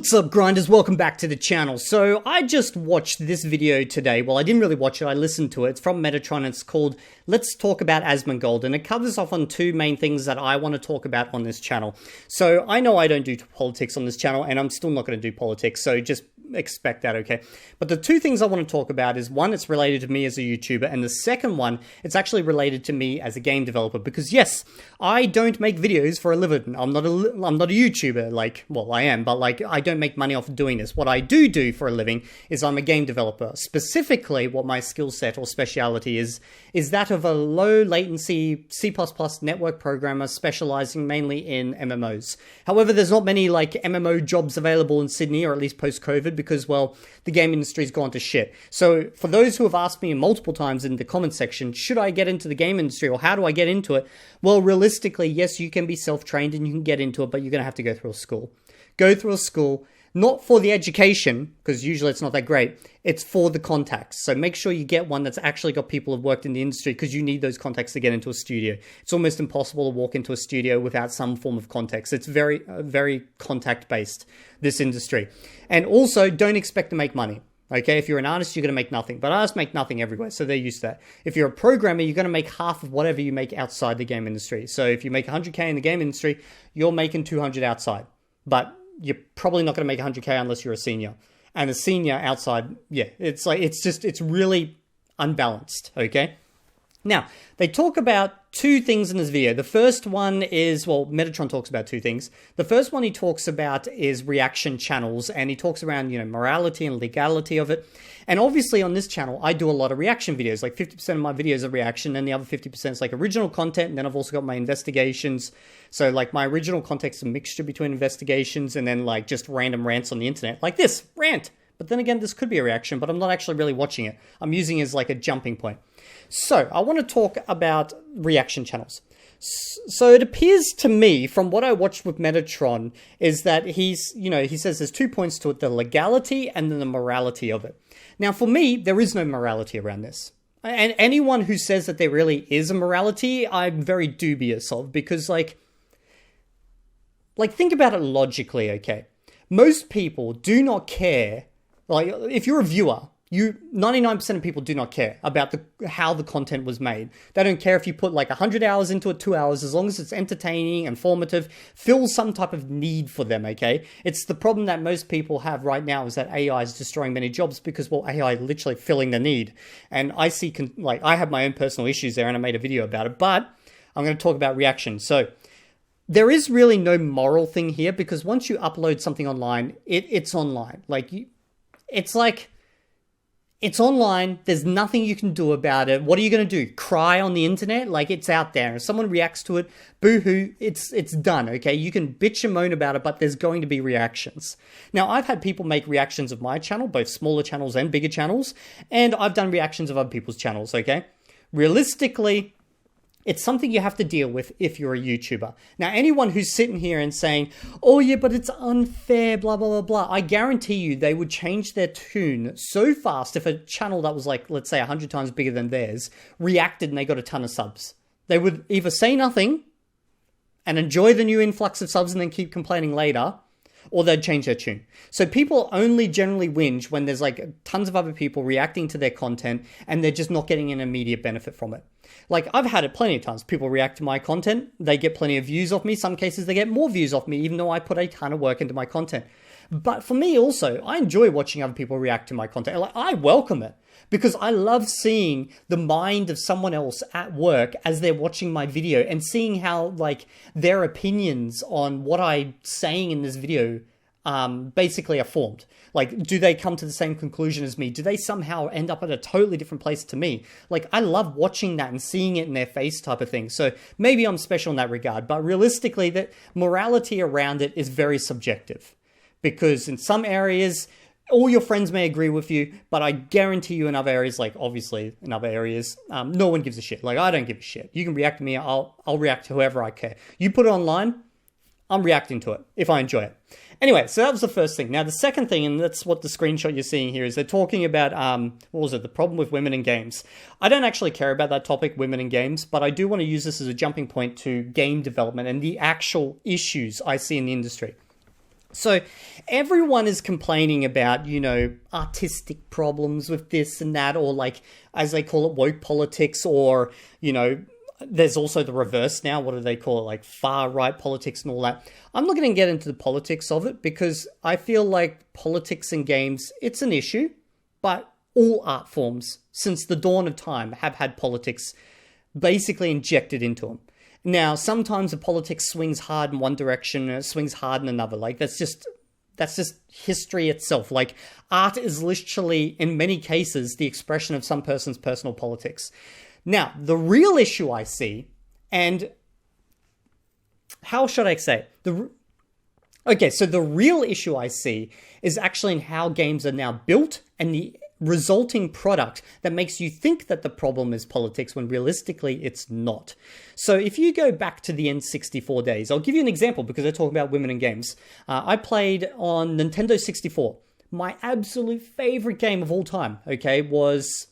What's up, grinders? Welcome back to the channel. So I just watched this video today. Well, I didn't really watch it, I listened to it. It's from Metatron. It's called Let's Talk About Asmongold, and it covers off on two main things that I want to talk about on this channel. So I know I don't do politics on this channel, and I'm still not going to do politics, so just expect that, okay? But the two things I want to talk about is, one, it's related to me as a YouTuber, and the second one, it's actually related to me as a game developer, because yes, I don't make videos for a living. I'm not a YouTuber, like, well, I am, but like, I don't make money off of doing this. What I do for a living is I'm a game developer. Specifically, what my skill set or speciality is that of a low latency C++ network programmer specializing mainly in MMOs. However, there's not many like MMO jobs available in Sydney, or at least post-COVID, because, well, the game industry's gone to shit. So for those who have asked me multiple times in the comment section, should I get into the game industry or how do I get into it? Well, realistically, yes, you can be self-trained and you can get into it, but you're going to have to go through a school. Go through a school, not for the education, because usually it's not that great. It's for the contacts. So make sure you get one that's actually got people who've worked in the industry, because you need those contacts to get into a studio. It's almost impossible to walk into a studio without some form of context. It's very contact-based, this industry. And also, don't expect to make money. Okay, if you're an artist, you're going to make nothing. But artists make nothing everywhere, so they're used to that. If you're a programmer, you're going to make half of whatever you make outside the game industry. So if you make 100K in the game industry, you're making 200 outside. But you're probably not going to make 100K unless you're a senior. And a senior outside, yeah, it's really unbalanced, okay? Now, they talk about two things in this video. The first one is, well, Metatron talks about two things. The first one he talks about is reaction channels, and he talks around, morality and legality of it. And obviously on this channel, I do a lot of reaction videos. Like 50% of my videos are reaction, and the other 50% is like original content, and then I've also got my investigations. So like my original content's a mixture between investigations and then like just random rants on the internet. Like this, rant. But then again, this could be a reaction, but I'm not actually really watching it. I'm using it as like a jumping point. So I want to talk about reaction channels. So it appears to me, from what I watched with Metatron, is that he says there's 2 points to it, the legality and then the morality of it. Now, for me, there is no morality around this. And anyone who says that there really is a morality, I'm very dubious of, because like think about it logically, okay? Most people do not care. Like, if you're a viewer, 99% of people do not care about how the content was made. They don't care if you put like 100 hours into it, 2 hours, as long as it's entertaining, informative, fills some type of need for them, okay? It's the problem that most people have right now, is that AI is destroying many jobs because, well, AI is literally filling the need. And I see, I have my own personal issues there, and I made a video about it, but I'm going to talk about reaction. So there is really no moral thing here, because once you upload something online, it's online. It's online. There's nothing you can do about it. What are you going to do? Cry on the internet? Like, it's out there. If someone reacts to it, boo-hoo, it's done, okay? You can bitch and moan about it, but there's going to be reactions. Now, I've had people make reactions of my channel, both smaller channels and bigger channels, and I've done reactions of other people's channels, okay? Realistically, it's something you have to deal with if you're a YouTuber. Now, anyone who's sitting here and saying, oh yeah, but it's unfair, blah, blah, blah, blah, I guarantee you they would change their tune so fast if a channel that was like, let's say 100 times bigger than theirs, reacted and they got a ton of subs. They would either say nothing and enjoy the new influx of subs and then keep complaining later, or they'd change their tune. So people only generally whinge when there's like tons of other people reacting to their content and they're just not getting an immediate benefit from it. Like, I've had it plenty of times. People react to my content, they get plenty of views off me. Some cases they get more views off me, even though I put a ton of work into my content. But for me also, I enjoy watching other people react to my content. Like, I welcome it, because I love seeing the mind of someone else at work as they're watching my video, and seeing how like their opinions on what I'm saying in this video basically are formed. Like, do they come to the same conclusion as me? Do they somehow end up at a totally different place to me? Like, I love watching that and seeing it in their face type of thing. So maybe I'm special in that regard, but realistically, that morality around it is very subjective, because in some areas, all your friends may agree with you, but I guarantee you in other areas, like obviously in other areas, no one gives a shit. Like, I don't give a shit. You can react to me, I'll react to whoever I care. You put it online, I'm reacting to it if I enjoy it. Anyway, so that was the first thing. Now, the second thing, and that's what the screenshot you're seeing here is, they're talking about, what was it, the problem with women in games. I don't actually care about that topic, women in games, but I do want to use this as a jumping point to game development and the actual issues I see in the industry. So everyone is complaining about, artistic problems with this and that, or like, as they call it, woke politics, or, there's also the reverse now. What do they call it? Like far-right politics and all that. I'm not going to get into the politics of it because I feel like politics in games, it's an issue, but all art forms since the dawn of time have had politics basically injected into them. Now, sometimes the politics swings hard in one direction and it swings hard in another. Like, that's just history itself. Like, art is literally, in many cases, the expression of some person's personal politics. Now, the real issue I see, and how should I say it? So the real issue I see is actually in how games are now built and the resulting product that makes you think that the problem is politics when realistically it's not. So if you go back to the N64 days, I'll give you an example because they're talking about women in games. I played on Nintendo 64. My absolute favorite game of all time, was...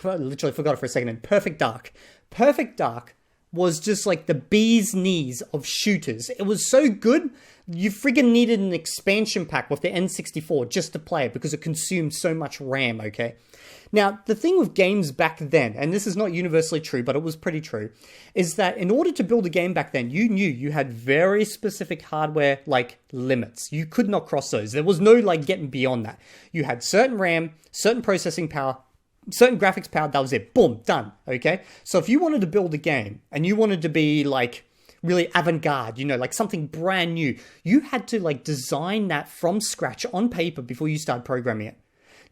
I literally forgot it for a second. Perfect Dark. Perfect Dark was just like the bee's knees of shooters. It was so good, you friggin' needed an expansion pack with the N64 just to play it because it consumed so much RAM, okay? Now, the thing with games back then, and this is not universally true, but it was pretty true, is that in order to build a game back then, you knew you had very specific hardware, limits. You could not cross those. There was no, getting beyond that. You had certain RAM, certain processing power, certain graphics power, that was it. Boom, done, okay? So if you wanted to build a game and you wanted to be, really avant-garde, something brand new, you had to, design that from scratch on paper before you start programming it.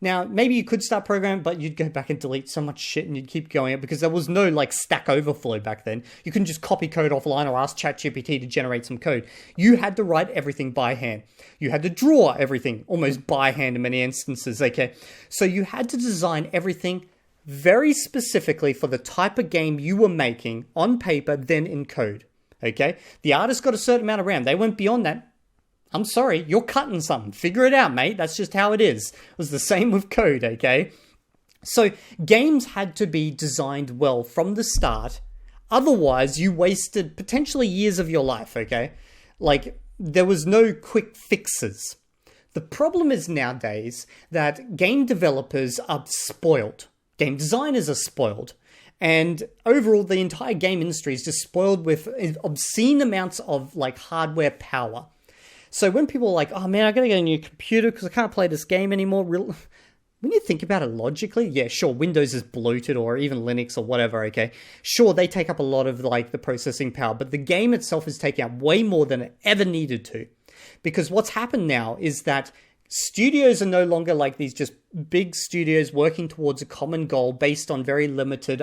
Now, maybe you could start programming, but you'd go back and delete so much shit and you'd keep going because there was no, Stack Overflow back then. You couldn't just copy code offline or ask ChatGPT to generate some code. You had to write everything by hand. You had to draw everything almost by hand in many instances, okay? So you had to design everything very specifically for the type of game you were making on paper, then in code, okay? The artist got a certain amount of RAM. They went beyond that. I'm sorry, you're cutting something. Figure it out, mate. That's just how it is. It was the same with code, okay? So games had to be designed well from the start. Otherwise, you wasted potentially years of your life, okay? There was no quick fixes. The problem is nowadays that game developers are spoiled. Game designers are spoiled. And overall, the entire game industry is just spoiled with obscene amounts of, hardware power. So when people are like, oh man, I gotta get a new computer because I can't play this game anymore. When you think about it logically, yeah, sure, Windows is bloated or even Linux or whatever, okay? Sure, they take up a lot of the processing power, but the game itself is taking up way more than it ever needed to. Because what's happened now is that studios are no longer these just big studios working towards a common goal based on very limited,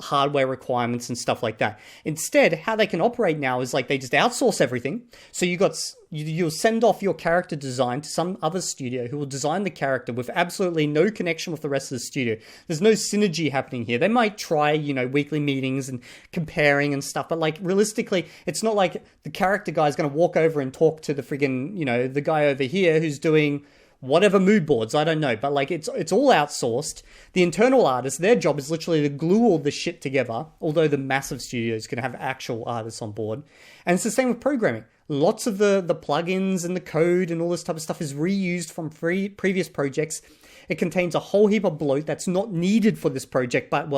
hardware requirements and stuff like that. Instead, how they can operate now is they just outsource everything. So you'll send off your character design to some other studio who will design the character with absolutely no connection with the rest of the studio. There's no synergy happening here. They might try, weekly meetings and comparing and stuff, but realistically, it's not like the character guy is going to walk over and talk to the friggin', the guy over here who's doing whatever mood boards, I don't know, but it's all outsourced. The internal artists, their job is literally to glue all the shit together, although the massive studios can have actual artists on board. And it's the same with programming. Lots of the plugins and the code and all this type of stuff is reused from previous projects. It contains a whole heap of bloat that's not needed for this project, but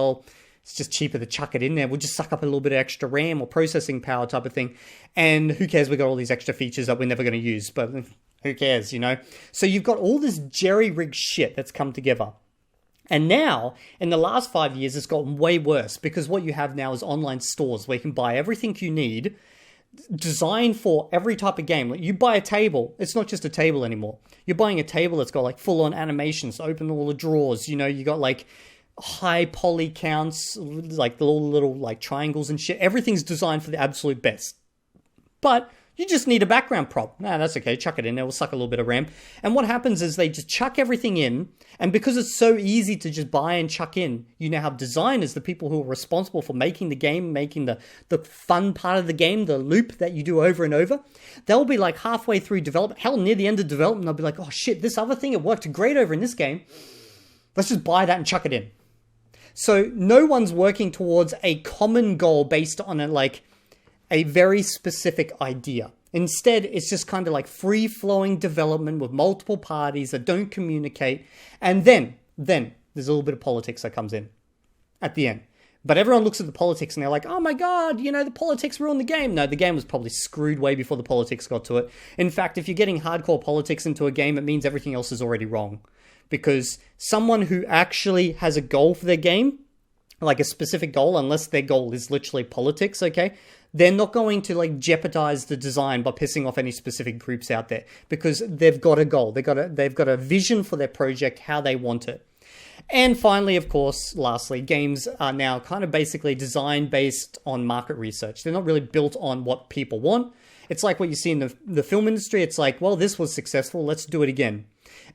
it's just cheaper to chuck it in there. We'll just suck up a little bit of extra RAM or processing power type of thing. And who cares? We got all these extra features that we're never going to use, but who cares, So you've got all this jerry-rigged shit that's come together. And now, in the last 5 years, it's gotten way worse because what you have now is online stores where you can buy everything you need, designed for every type of game. You buy a table, it's not just a table anymore. You're buying a table that's got full-on animations, open all the drawers, you got high poly counts, the little triangles and shit. Everything's designed for the absolute best. But you just need a background prop. Nah, that's okay. Chuck it in there. We'll suck a little bit of RAM. And what happens is they just chuck everything in. And because it's so easy to just buy and chuck in, you now have designers, the people who are responsible for making the game, making the fun part of the game, the loop that you do over and over. They'll be halfway through development, hell, near the end of development, they'll be like, oh shit, this other thing, it worked great over in this game. Let's just buy that and chuck it in. So no one's working towards a common goal based on a very specific idea. Instead, it's just kind of like free-flowing development with multiple parties that don't communicate. And then there's a little bit of politics that comes in at the end. But everyone looks at the politics and they're like, oh my god, you know, the politics ruined the game. No, the game was probably screwed way before the politics got to it. In fact, if you're getting hardcore politics into a game, it means everything else is already wrong. Because someone who actually has a goal for their game, like a specific goal, unless their goal is literally politics, okay, they're not going to like jeopardize the design by pissing off any specific groups out there, because they've got a goal. They've got a vision for their project, how they want it. And finally, of course, lastly, games are now kind of basically designed based on market research. They're not really built on what people want. It's like what you see in the film industry. It's like, well, this was successful, let's do it again.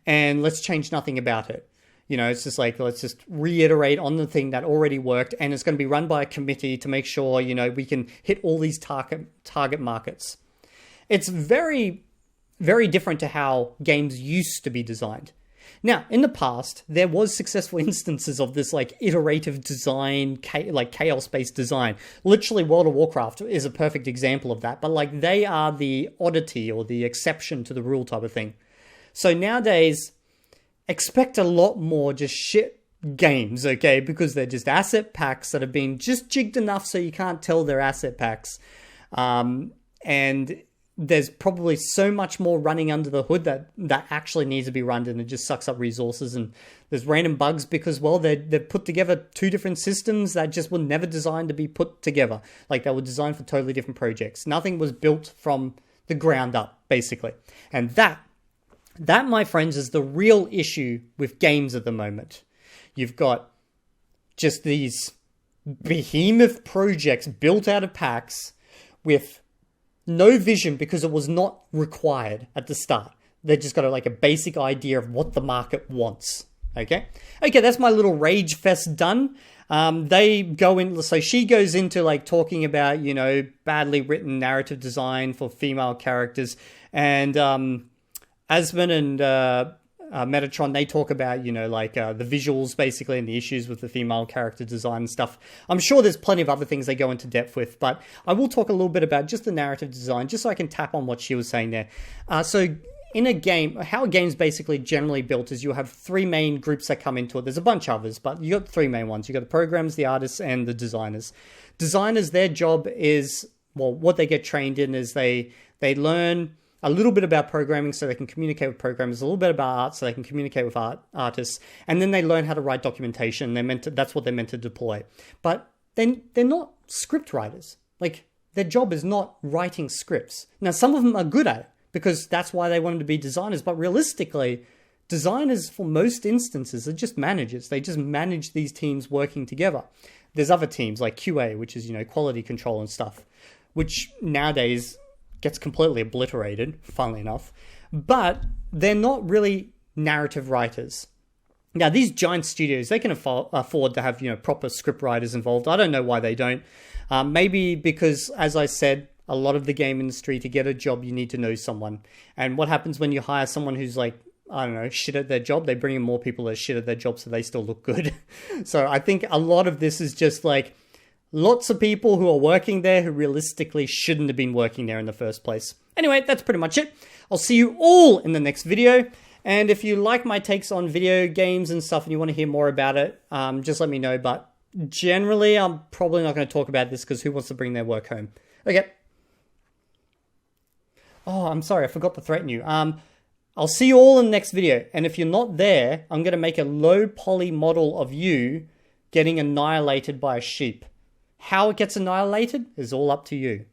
And let's change nothing about it. You know, it's just like, let's just reiterate on the thing that already worked, and it's going to be run by a committee to make sure, you know, we can hit all these target markets. It's very, very different to how games used to be designed. Now, in the past, there was successful instances of this like iterative design, like chaos-based design. Literally, World of Warcraft is a perfect example of that, but like they are the oddity or the exception to the rule type of thing. So nowadays, expect a lot more just shit games, okay? Because they're just asset packs that have been just jigged enough so you can't tell they're asset packs. And there's probably so much more running under the hood that actually needs to be run, and it just sucks up resources. And there's random bugs because, well, they've put together two different systems that just were never designed to be put together. Like, they were designed for totally different projects. Nothing was built from the ground up, basically. And that, my friends, is the real issue with games at the moment. You've got just these behemoth projects built out of packs with no vision because it was not required at the start. They just got a basic idea of what the market wants. Okay, that's my little rage fest done. They go in, so she goes into like talking about, you know, badly written narrative design for female characters, and Asmon and Metatron, they talk about, you know, like the visuals basically and the issues with the female character design and stuff. I'm sure there's plenty of other things they go into depth with, but I will talk a little bit about just the narrative design, just so I can tap on what she was saying there. So in a game, how a game's basically generally built is you have three main groups that come into it. There's a bunch of others, but you got three main ones. You got the programmers, the artists, and the designers. Designers, their job is, well, what they get trained in is they learn a little bit about programming so they can communicate with programmers, a little bit about art so they can communicate with artists, and then they learn how to write documentation. That's what they're meant to deploy. But then they're not script writers. Like, their job is not writing scripts. Now, some of them are good at it because that's why they wanted to be designers, but realistically, designers for most instances are just managers. They just manage these teams working together. There's other teams like QA, which is, you know, quality control and stuff, which nowadays gets completely obliterated, funnily enough, but they're not really narrative writers. Now, these giant studios, they can afford to have, you know, proper script writers involved. I don't know why they don't. Maybe because, as I said, a lot of the game industry, to get a job, you need to know someone. And what happens when you hire someone who's like, I don't know, shit at their job? They bring in more people that are shit at their job so they still look good. So I think a lot of this is just like, lots of people who are working there who realistically shouldn't have been working there in the first place. Anyway, that's pretty much it. I'll see you all in the next video. And if you like my takes on video games and stuff and you want to hear more about it, just let me know. But generally, I'm probably not going to talk about this because who wants to bring their work home? Okay. Oh, I'm sorry. I forgot to threaten you. I'll see you all in the next video. And if you're not there, I'm going to make a low poly model of you getting annihilated by a sheep. How it gets annihilated is all up to you.